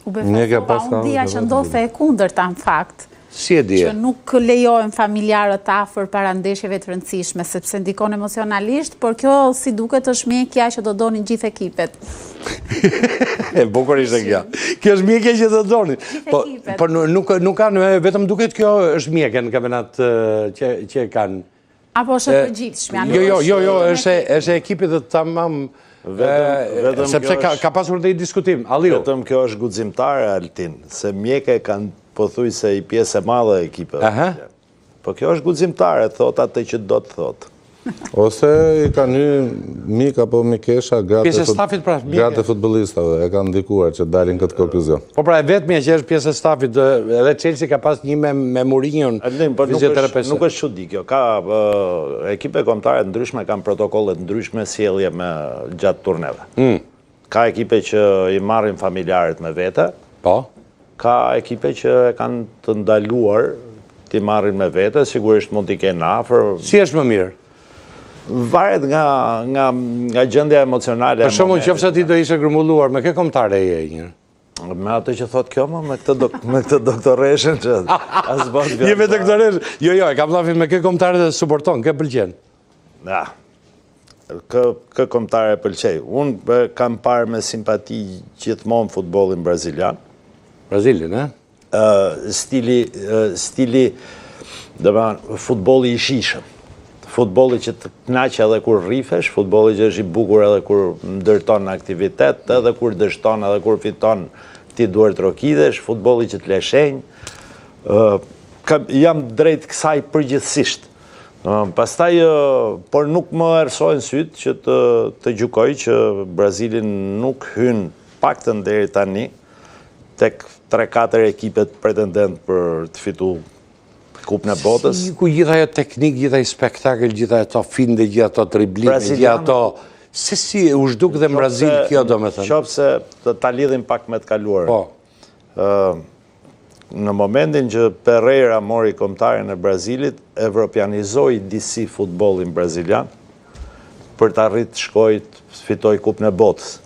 U befasova, unë dija që ndodhte e kundërta në fakt. Si e dje? Që nuk lejohen familjarët afër para ndeshjeve të rëndësishme, sepse ndikon emocionalisht, por kjo si duket është mjekja që do donin gjithë ekipet. E bukur ishte kjo. Kjo është mjekja që do donin. Por nuk kanë, vetëm duket kjo është mjekja në kampionat që kanë. Apo është e përgjithshme? Jo, është ekipi dhe tamam. Sepse ka pasur dhe i diskutim. Vetëm kjo është guximtare, Altin, se mjekë kanë pothuaj se i pjesë e madhe e ekipeve. Po kjo është guximtare, thot atë që do të thot. Ose i kanë një mik apo mikesha gratë e futbollistave, e kanë ndikuar që dalin këtë konkluzion. Po pra e vetmja që është pjesë e stafit, edhe Chelsea ka pas një me Mourinho. Nuk është çudi kjo. Ka ekipe kombëtare ndryshme kanë protokolle ndryshme sjellje me gjatë turneve. Ka ekipe që i marrin familjarët me vete. Po. Ka ekipe që kanë të ndaluar t'i marrin me vete, sigurisht mund t'i kenë afër. Si është më mirë? Varet nga gjendja emocionale. Për shembull, nëse ti do ishe grumbulluar me kë kombëtare je një? Me atë që thot kjo, me këtë doktoreshën që as bën. Je me doktoreshën? Jo, e kam thënë me kë kombëtare të suporton, kë pëlqen. Ja. Kë kombëtare pëlqej. Unë kam parë me simpati gjithmonë futbollin brazilian. Brazilin, Stili, futbolli i shishëm. Futbolli që të knaqë edhe kur rrifesh, futbolli që është i bukur edhe kur ndërton në aktivitet, edhe kur dështon, edhe kur fiton ti duhet rokidesh, futbolli që të leshenj. Jam drejt kësaj përgjithsisht. Pastaj, por nuk më erësojnë sytë që të gjykoj që Brazilin nuk hyn paktën deri tani tek 3-4 ekipet pretendent për të fitu Kupën e botës. Ku gjitha ajo teknik, gjitha ajo spektakël, gjitha ato finde, gjitha ato driblime, gjitha ato... Se si u zhduk dhe në Brazil kjo do me thënë? Qoftë se ta lidhim pak me të kaluar. Në momentin që Pereira mori kombëtarin e Brazilit, evropianizoi disi futbollin brazilian për të arritë shkojt fitoj Kupën e botës.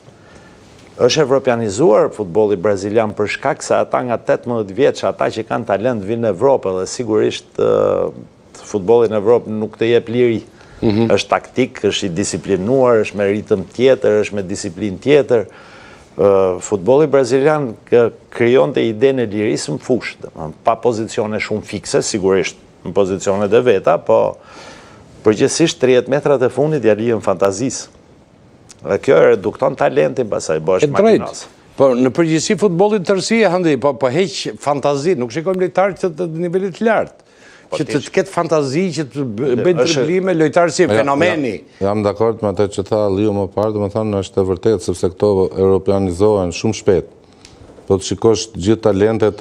Është evropianizuar futbolli brazilian për shkak se ata nga 18 vjeç, ata që kanë talent vinë në Evropë dhe sigurisht futbolli në Evropë nuk të jep liri. Është taktik, është i disiplinuar, është me ritëm tjetër, është me disiplinë tjetër. Futbolli brazilian krijonte idenë e lirisë në fushë, pa pozicione shumë fikse, sigurisht në pozicionet e veta, po përgjithsisht 30 metrat e fundit ja lihen fantazisë. Dhe kjo e redukton talentin pasaj, bësh makinas. Po në përgjithësi futbollit tërësi e handi, po heq fantazi, nuk shikojmë lojtarë që të nivelit lartë. Që të ketë fantazi, që të bëjnë driblime, lojtarë si fenomeni. Jam dakord me atë që tha Liu më parë, do të thënë është e vërtetë, sepse këto europianizohen shumë shpejt. Po të shikosh gjithë talentet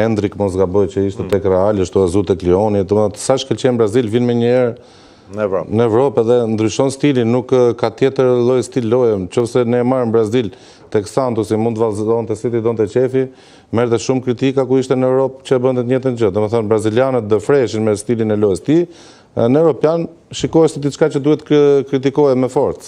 Endrik mos gaboj që ishte tek Real, është Oazu tek Lioni, sa shkëlqen Brazil vin me njëherë në Evropë edhe ndryshon stilin, nuk ka tjetër lloj stil loje. Nëse ne e marrim Brazil tek Santos i mund vallëzonte si ti donte qefi, merrte shumë kritika ku ishte në Europë që bënte të njëjtën gjë. Domethënë brazilianët dëfreshin me stilin e lojës tij, në europian shikohet se diçka që duhet kritikohet me forcë.